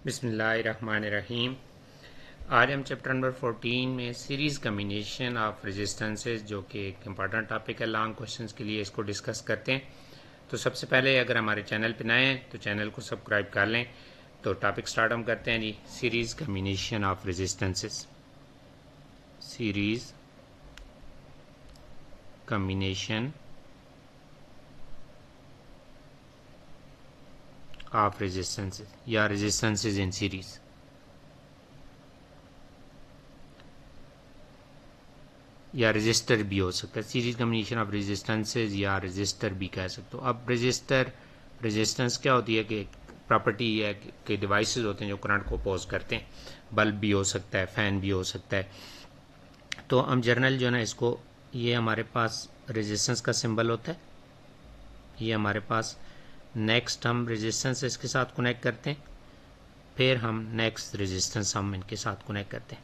बिस्मिल्लाहिर्रहमानिर्रहीम। आज हम चैप्टर नंबर 14 में सीरीज़ कम्बिनेशन ऑफ रेजिस्टेंसेस, जो कि एक इम्पॉर्टेंट टॉपिक है लॉन्ग क्वेश्चंस के लिए, इसको डिस्कस करते हैं। तो सबसे पहले अगर हमारे चैनल पर नए हैं तो चैनल को सब्सक्राइब कर लें। तो टॉपिक स्टार्ट हम करते हैं जी, series combination of resistances. Series combination of resistances या रेजिस्टेंसेस इन सीरीज़। या रजिस्टर भी हो सकता है, सीरीज कम्बिनेशन ऑफ रेजिस्टेंसेज या रजिस्टर भी कह सकते हो। अब रेजिस्टेंस क्या होती है कि प्रॉपर्टी है कि डिवाइसेस होते हैं जो करंट को अपोज करते हैं। बल्ब भी हो सकता है, फैन भी हो सकता है। तो हम जर्नल जो है ना, इसको, ये हमारे पास रेजिस्टेंस का सिंबल होता है, ये हमारे पास। नेक्स्ट हम रेजिस्टेंस इसके साथ कनेक्ट करते हैं, फिर हम नेक्स्ट रेजिस्टेंस हम इनके साथ कनेक्ट करते हैं।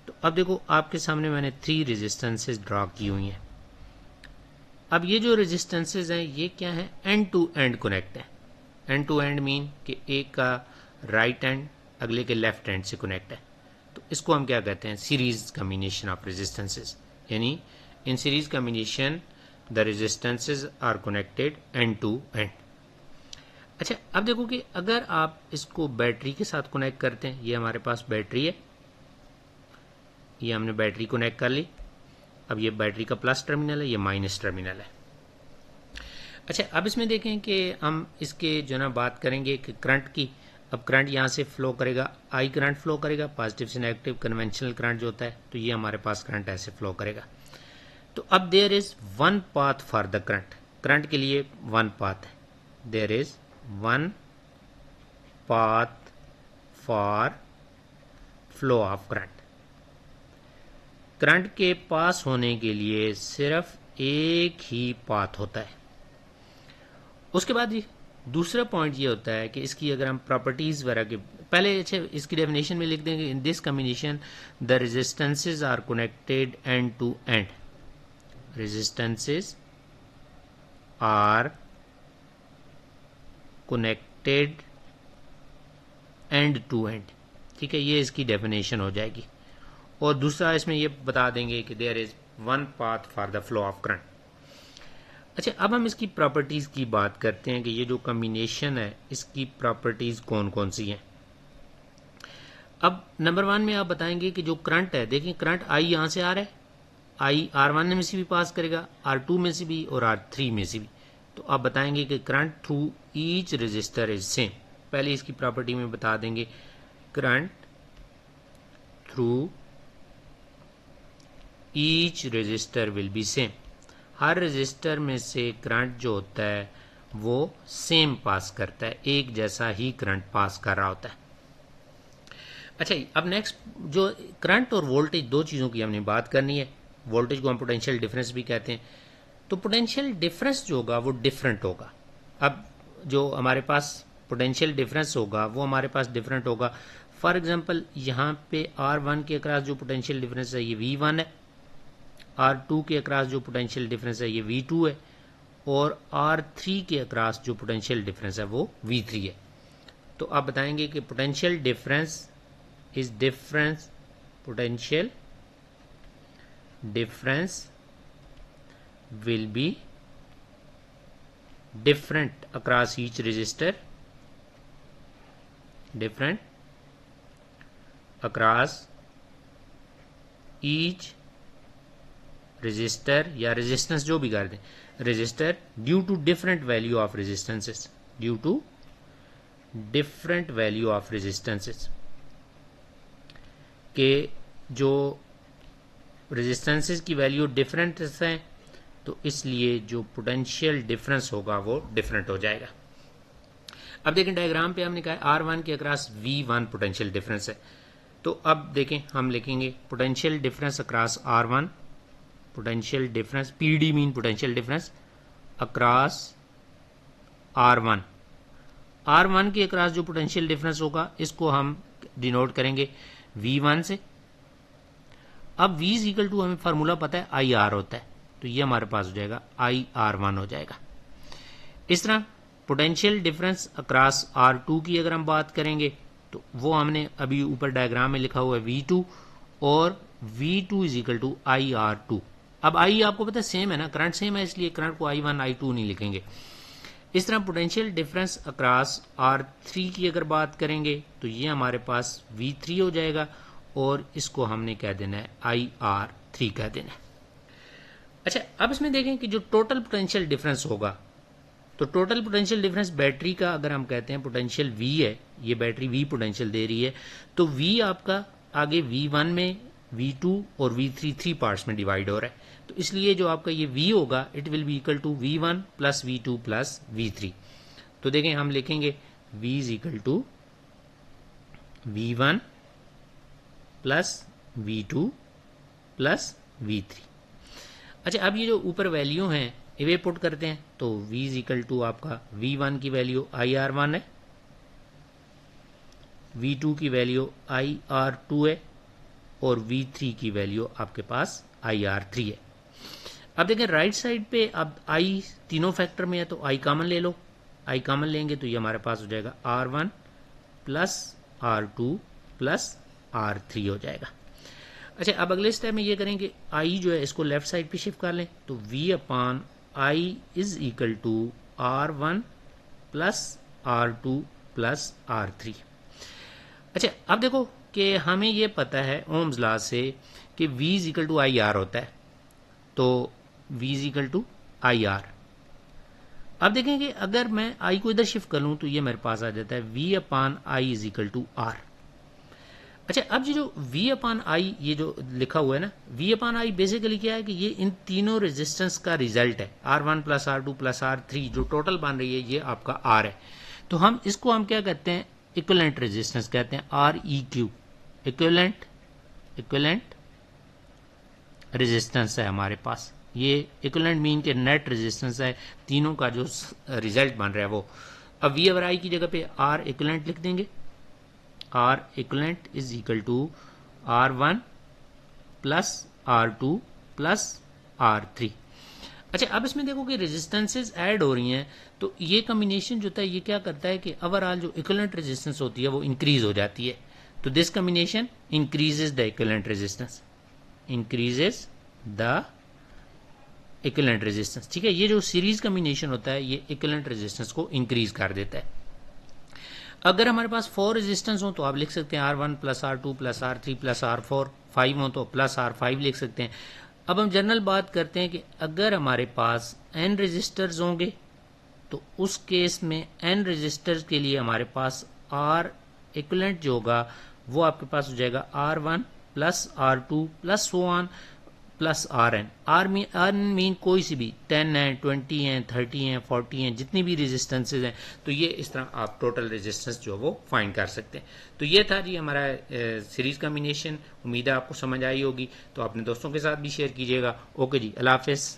तो अब देखो, आपके सामने मैंने 3 रेजिस्टेंसेस ड्रॉ की हुई हैं। अब ये जो रेजिस्टेंसेस हैं ये क्या है, एंड टू एंड कनेक्ट है। एंड टू एंड मीन कि एक का राइट एंड अगले के लेफ्ट एंड से कनेक्ट है। तो इसको हम क्या कहते हैं, सीरीज कम्बिनेशन ऑफ रेजिस्टेंसेस। यानी in series combination the resistances are connected end to end. अच्छा, अब देखो कि अगर आप इसको बैटरी के साथ कनेक्ट करते हैं, ये हमारे पास बैटरी है, ये हमने बैटरी कनेक्ट कर ली। अब ये बैटरी का प्लस टर्मिनल है, ये माइनस टर्मिनल है। अच्छा, अब इसमें देखें कि हम इसके जो ना बात करेंगे कि करंट की। अब करंट यहाँ से फ्लो करेगा, आई करंट फ्लो करेगा, पॉजिटिव से नेगेटिव कन्वेंशनल करंट जो होता है। तो ये हमारे पास करंट ऐसे फ्लो करेगा। तो अब there is one path for the current. Current के लिए वन पाथ है, there is one path for flow of current. Current के पास होने के लिए सिर्फ एक ही पाथ होता है। उसके बाद ये दूसरा पॉइंट ये होता है कि इसकी अगर हम प्रॉपर्टीज वगैरह के पहले, अच्छा, इसकी डेफिनेशन में लिख देंगे, in this combination the resistances are connected end to end. Resistances are connected end to end. ठीक है, ये इसकी डेफिनेशन हो जाएगी। और दूसरा इसमें ये बता देंगे कि there is one path for the flow of current. अच्छा, अब हम इसकी प्रॉपर्टीज की बात करते हैं कि ये जो कम्बिनेशन है इसकी प्रॉपर्टीज कौन कौन सी हैं। अब नंबर 1 में आप बताएंगे कि जो करंट है, देखिए करंट आई यहाँ से आ रहा है, आई R1 में से भी पास करेगा, R2 में से भी और R3 में से भी। तो आप बताएंगे कि current through each resistor is same. पहले इसकी प्रॉपर्टी में बता देंगे, current through each resistor will be same. Her register में से करंट जो होता है वो सेम पास करता है, एक जैसा ही करंट पास कर रहा होता है। अच्छा, अब नेक्स्ट जो करंट और वोल्टेज, दो चीज़ों की हमने बात करनी है। वोल्टेज को हम पोटेंशियल डिफरेंस भी कहते हैं। तो पोटेंशियल डिफरेंस जो होगा वो डिफरेंट होगा। अब जो हमारे पास पोटेंशियल डिफरेंस होगा वो हमारे पास डिफरेंट होगा। फॉर एग्जांपल, यहाँ पे R1 के अक्रॉस जो पोटेंशियल डिफरेंस है ये V1 है, R2 के अक्रॉस जो पोटेंशियल डिफरेंस है ये V2 है, और R3 के अक्रॉस जो पोटेंशियल डिफरेंस है वो V3 है। तो आप बताएंगे कि potential difference is difference, potential difference will be different across each resistor, different across each resistor या रेजिस्टेंस, जो भी कर दें, resistor, due to different value of resistances, due to different value of resistances. के जो रेजिस्टेंसेस की value different हैं तो इसलिए जो पोटेंशियल डिफरेंस होगा वो डिफरेंट हो जाएगा। अब देखें डायग्राम पे हमने कहा R1 के अक्रॉस V1 पोटेंशियल डिफरेंस है। तो अब देखें हम लिखेंगे potential difference across R1, potential difference, PD mean potential difference across R1। R1 के अक्रॉस जो पोटेंशियल डिफरेंस होगा इसको हम डिनोट करेंगे V1 से। अब V इज इक्वल टू, हमें फार्मूला पता है, IR होता है, तो ये हमारे पास हो जाएगा IR1 हो जाएगा। इस तरह पोटेंशियल डिफरेंस अक्रॉस R2 की अगर हम बात करेंगे तो वो हमने अभी ऊपर डायग्राम में लिखा हुआ है V2 और V2 is equal to IR2। अब I आपको पता है सेम है ना, करंट सेम है, इसलिए करंट को I1 I2 नहीं लिखेंगे। इस तरह पोटेंशियल डिफरेंस अक्रॉस R3 की अगर बात करेंगे तो ये हमारे पास V3 हो जाएगा और इसको हमने कह देना है IR3 कह देना है। अच्छा, अब इसमें देखें कि जो टोटल पोटेंशियल डिफरेंस होगा, तो टोटल पोटेंशियल डिफरेंस बैटरी का अगर हम कहते हैं पोटेंशियल V है, ये बैटरी V पोटेंशियल दे रही है, तो V आपका आगे V1 में V2 और V3 3 पार्ट्स में डिवाइड हो रहा है, तो इसलिए जो आपका ये V होगा it will be equal to V1 plus V2 plus V3। तो देखें हम लिखेंगे V is equal to V1 plus V2 plus V3। अच्छा, अब ये जो ऊपर वैल्यू हैं इवे पुट करते हैं, तो V इज इक्वल टू आपका V1 की वैल्यू IR1 है, V2 की वैल्यू IR2 है और V3 की वैल्यू आपके पास IR3 है। अब देखें राइट साइड पे, अब I तीनों फैक्टर में है तो I कॉमन ले लो, I कॉमन लेंगे तो ये हमारे पास हो जाएगा R1 plus R2 plus R3 हो जाएगा। अच्छा, अब अगले स्टेप में ये करेंगे I जो है इसको लेफ्ट साइड पे शिफ्ट कर लें, तो V upon I is equal to R1 plus R2 plus R3। अच्छा, अब देखो कि हमें ये पता है ओम्स लॉ से कि V is equal to IR होता है, तो V is equal to IR। अब देखें कि अगर मैं I को इधर शिफ्ट कर लूँ तो ये मेरे पास आ जाता है V upon I is equal to R। अच्छा, अब ये जो V अपॉन I ये जो लिखा हुआ है ना, V अपॉन I बेसिकली क्या है कि ये इन तीनों रेजिस्टेंस का रिजल्ट है, R1 plus R2 plus R3 जो टोटल बन रही है ये आपका R है। तो हम इसको हम क्या कहते हैं, इक्विवेलेंट रेजिस्टेंस कहते हैं, REQ, इक्विवेलेंट रेजिस्टेंस है हमारे पास। ये इक्विवेलेंट मीन के नेट रेजिस्टेंस है, तीनों का जो रिजल्ट बन रहा है वो। अब V और I की जगह पे R इक्विवेलेंट लिख देंगे, R equivalent is equal to R1 plus R2 plus R3। अच्छा, अब इसमें देखो कि रेजिस्टेंसेज ऐड हो रही हैं, तो ये कम्बिनेशन जो होता है ये क्या करता है कि ओवरऑल जो इक्विवेलेंट रेजिस्टेंस होती है वो इंक्रीज हो जाती है। तो this combination increases the equivalent resistance, increases the equivalent resistance. ठीक है, ये जो सीरीज कम्बिनेशन होता है ये इक्विवेलेंट रेजिस्टेंस को इंक्रीज कर देता है। अगर हमारे पास 4 रेजिस्टेंस हो तो आप लिख सकते हैं R1 plus R2 plus R3 plus R4, 5 हो तो प्लस R5 लिख सकते हैं। अब हम जनरल बात करते हैं कि अगर हमारे पास n रेजिस्टर्स होंगे तो उस केस में n रेजिस्टर्स के लिए हमारे पास R इक्विवेलेंट जो होगा वो आपके पास हो जाएगा R1 plus R2 plus so on plus Rn mean कोई सी भी 10 हैं, 20 हैं, 30 हैं, 40 हैं, जितनी भी रेजिस्टेंसेज हैं, तो ये इस तरह आप टोटल रेजिस्टेंस जो वो फाइंड कर सकते हैं। तो ये था जी हमारा सीरीज कॉम्बिनेशन। उम्मीद है आपको समझ आई होगी, तो अपने दोस्तों के साथ भी शेयर कीजिएगा। ओके जी, अल्लाह हाफिज़।